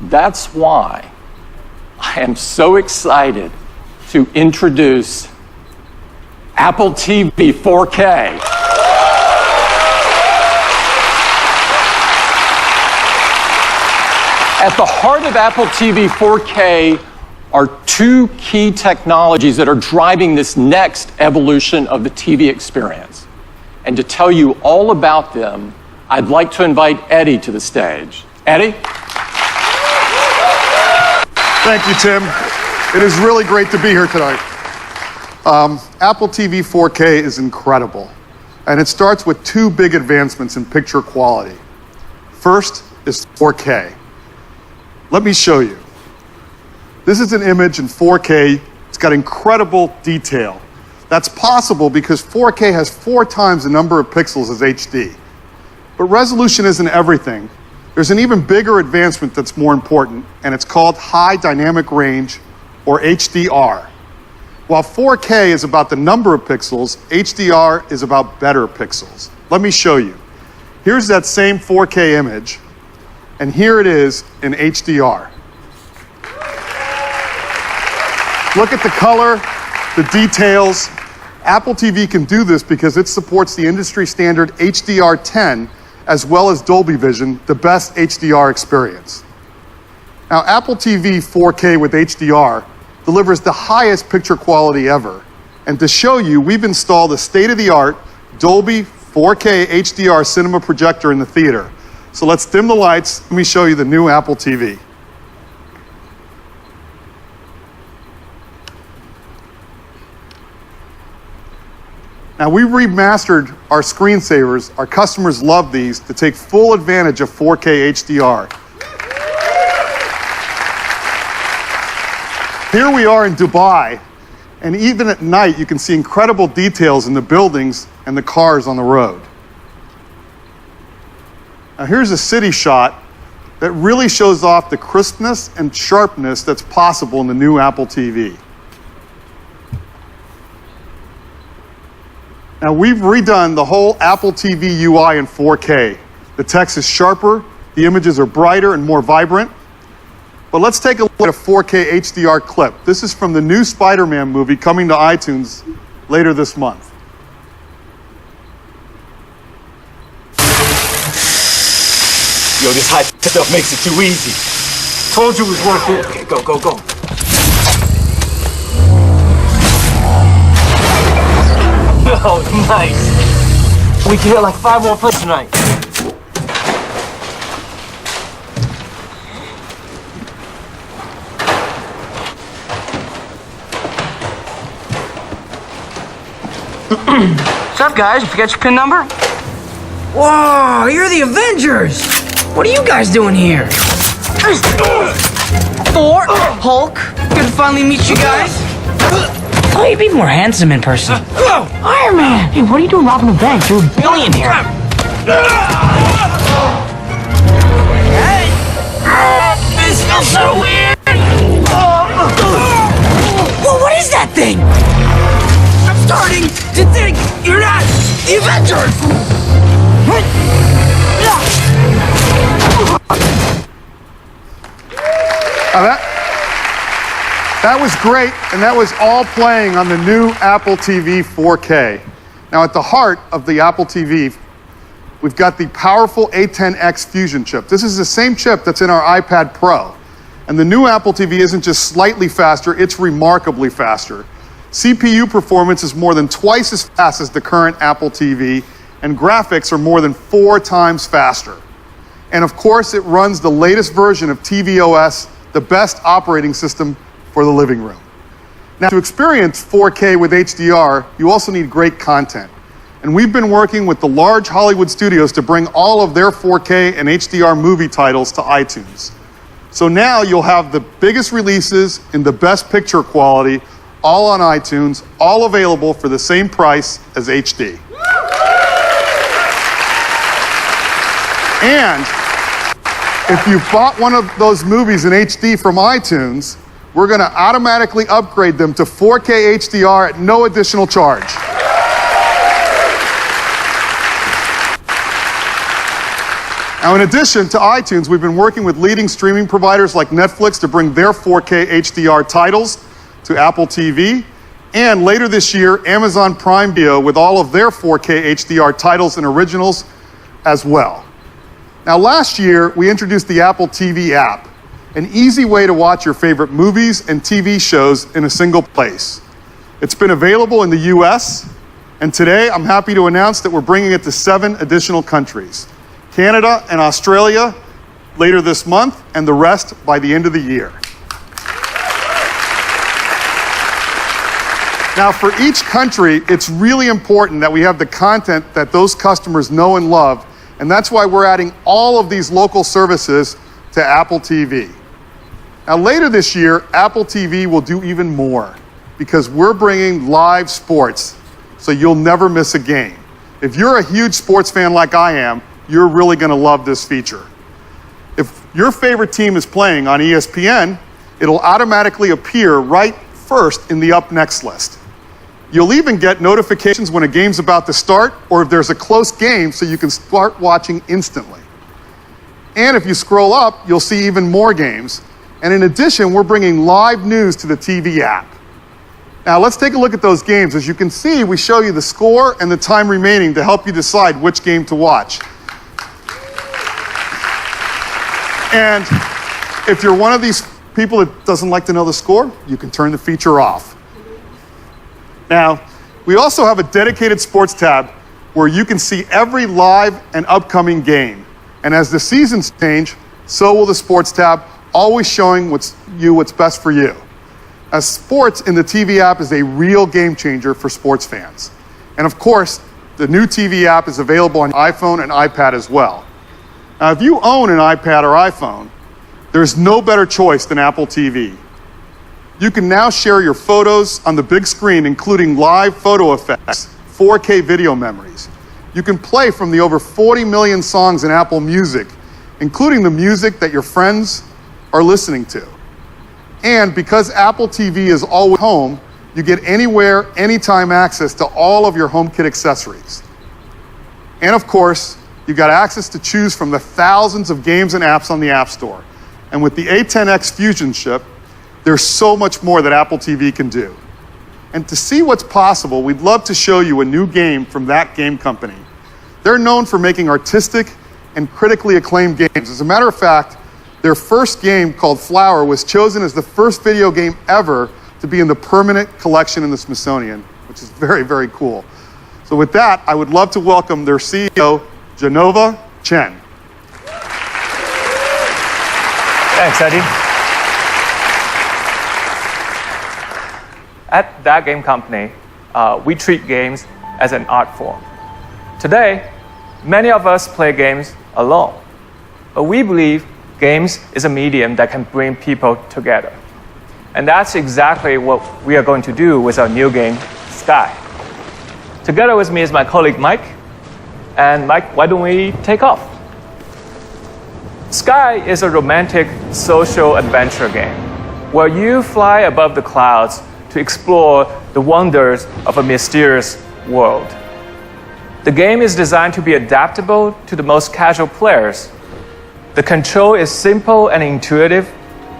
That's why I am so excited to introduce Apple TV 4K. At the heart of Apple TV 4K are two key technologies that are driving this next evolution of the TV experience. And to tell you all about them, I'd like to invite Eddie to the stage. Eddie? Thank you, Tim. It is really great to be here tonight. Apple TV 4K is incredible, and it starts with two big advancements in picture quality. First is 4K. Let me show you. This is an image in 4K. It's got incredible detail. That's possible because 4K has 4 times the number of pixels as HD. But resolution isn't everything. There's an even bigger advancement that's more important, and it's called high dynamic range, or HDR. While 4K is about the number of pixels, HDR is about better pixels. Let me show you. Here's that same 4K image, and here it is in HDR. Look at the color, the details. Apple TV can do this because it supports the industry standard HDR10 as well as Dolby Vision, the best HDR experience. Now, Apple TV 4K with HDR delivers the highest picture quality ever. And to show you, we've installed a state-of-the-art Dolby 4K HDR cinema projector in the theater. So let's dim the lights. Let me show you the new Apple TV. Now, we remastered our screensavers. Our customers love these to take full advantage of 4K HDR. Here we are in Dubai, and even at night, you can see incredible details in the buildings and the cars on the road. Now, here's a city shot that really shows off the crispness and sharpness that's possible in the new Apple TV. Now, we've redone the whole Apple TV UI in 4K. The text is sharper, the images are brighter and more vibrant. But let's take a look at a 4K HDR clip. This is from the new Spider-Man movie coming to iTunes later this month. Yo, this high stuff makes it too easy. Told you it was worth it. Okay, go, go, go. Oh, nice. We can hit like 5 more plays tonight. What's up, guys? You forget your PIN number? Whoa, you're the Avengers! What are you guys doing here? Thor, Hulk, good to finally meet you guys. Oh, you'd be more handsome in person. Iron Man! Hey, what are you doing robbing a bank? You're a billionaire. This feels so weird! Whoa, what is that thing? I'm starting to think you're not the Avengers! That was great, and that was all playing on the new Apple TV 4K. Now, at the heart of the Apple TV, we've got the powerful A10X Fusion chip. This is the same chip that's in our iPad Pro. And the new Apple TV isn't just slightly faster, it's remarkably faster. CPU performance is more than twice as fast as the current Apple TV, and graphics are more than 4 times faster. And of course, it runs the latest version of tvOS, the best operating system for the living room. Now, to experience 4K with HDR, you also need great content. And we've been working with the large Hollywood studios to bring all of their 4K and HDR movie titles to iTunes. So now you'll have the biggest releases in the best picture quality, all on iTunes, all available for the same price as HD. And if you bought one of those movies in HD from iTunes, we're going to automatically upgrade them to 4K HDR at no additional charge. Now, in addition to iTunes, we've been working with leading streaming providers like Netflix to bring their 4K HDR titles to Apple TV. And later this year, Amazon Prime Video with all of their 4K HDR titles and originals as well. Now, last year, we introduced the Apple TV app, an easy way to watch your favorite movies and TV shows in a single place. It's been available in the US, and today I'm happy to announce that we're bringing it to 7 additional countries: Canada and Australia later this month, and the rest by the end of the year. Now, for each country, it's really important that we have the content that those customers know and love, and that's why we're adding all of these local services to Apple TV. Now, later this year, Apple TV will do even more because we're bringing live sports, so you'll never miss a game. If you're a huge sports fan like I am, you're really going to love this feature. If your favorite team is playing on ESPN, it'll automatically appear right first in the Up Next list. You'll even get notifications when a game's about to start or if there's a close game, so you can start watching instantly. And if you scroll up, you'll see even more games. And in addition, we're bringing live news to the TV app. Now let's take a look at those games. As you can see, we show you the score and the time remaining to help you decide which game to watch. And if you're one of these people that doesn't like to know the score, you can turn the feature off. Now, we also have a dedicated sports tab where you can see every live and upcoming game. And as the seasons change, so will the sports tab, always showing what's best for you. As sports in the TV app is a real game changer for sports fans. And of course, the new TV app is available on iPhone and iPad as well. Now, if you own an iPad or iPhone, there's no better choice than Apple TV. You can now share your photos on the big screen, including live photo effects, 4K video memories. You can play from the over 40 million songs in Apple Music, including the music that your friends are listening to. And because Apple TV is always home, you get anywhere, anytime access to all of your HomeKit accessories. And of course, you've got access to choose from the thousands of games and apps on the App Store. And with the A10X Fusion chip, there's so much more that Apple TV can do. And to see what's possible, we'd love to show you a new game from that game company. They're known for making artistic and critically acclaimed games. As a matter of fact, their first game, called Flower, was chosen as the first video game ever to be in the permanent collection in the Smithsonian, which is very, very cool. So with that, I would love to welcome their CEO, Genova Chen. Thanks, Eddie. At that game company, we treat games as an art form. Today, many of us play games alone, but we believe games is a medium that can bring people together. And that's exactly what we are going to do with our new game, Sky. Together with me is my colleague, Mike. And Mike, why don't we take off? Sky is a romantic social adventure game where you fly above the clouds to explore the wonders of a mysterious world. The game is designed to be adaptable to the most casual players. The control is simple and intuitive.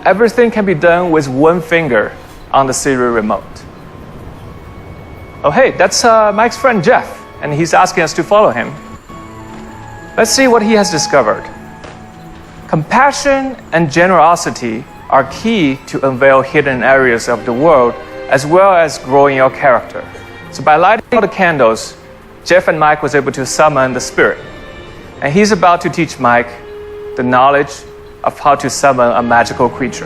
Everything can be done with one finger on the Siri remote. Oh, hey, that's Mike's friend Jeff, and he's asking us to follow him. Let's see what he has discovered. Compassion and generosity are key to unveil hidden areas of the world as well as growing your character. So by lighting all the candles, Jeff and Mike was able to summon the spirit. And he's about to teach Mike the knowledge of how to summon a magical creature.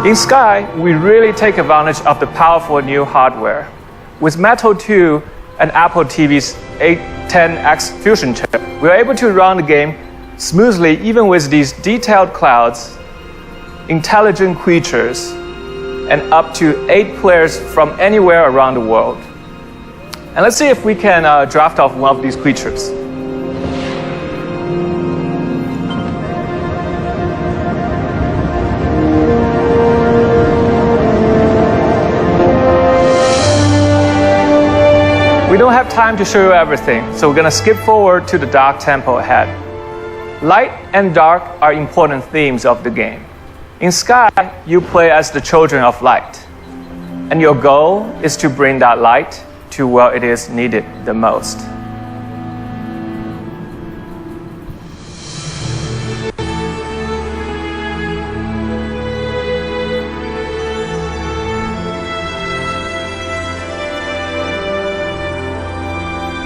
In Sky, we really take advantage of the powerful new hardware. With Metal 2 and Apple TV's A10X Fusion chip, we're able to run the game smoothly even with these detailed clouds, intelligent creatures, and up to 8 players from anywhere around the world. And let's see if we can draft off one of these creatures. We don't have time to show you everything, so we're gonna skip forward to the dark tempo ahead. Light and dark are important themes of the game. In Sky, you play as the children of light, and your goal is to bring that light to where it is needed the most.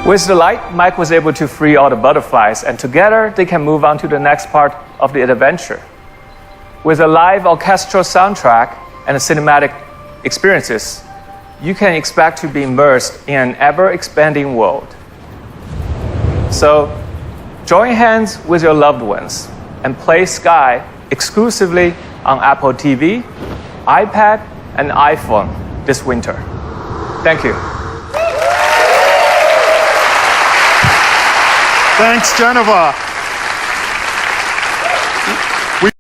With the light, Mike was able to free all the butterflies, and together they can move on to the next part of the adventure. With a live orchestral soundtrack and cinematic experiences, you can expect to be immersed in an ever-expanding world. So, join hands with your loved ones and play Sky exclusively on Apple TV, iPad, and iPhone this winter. Thank you. Thanks, Geneva.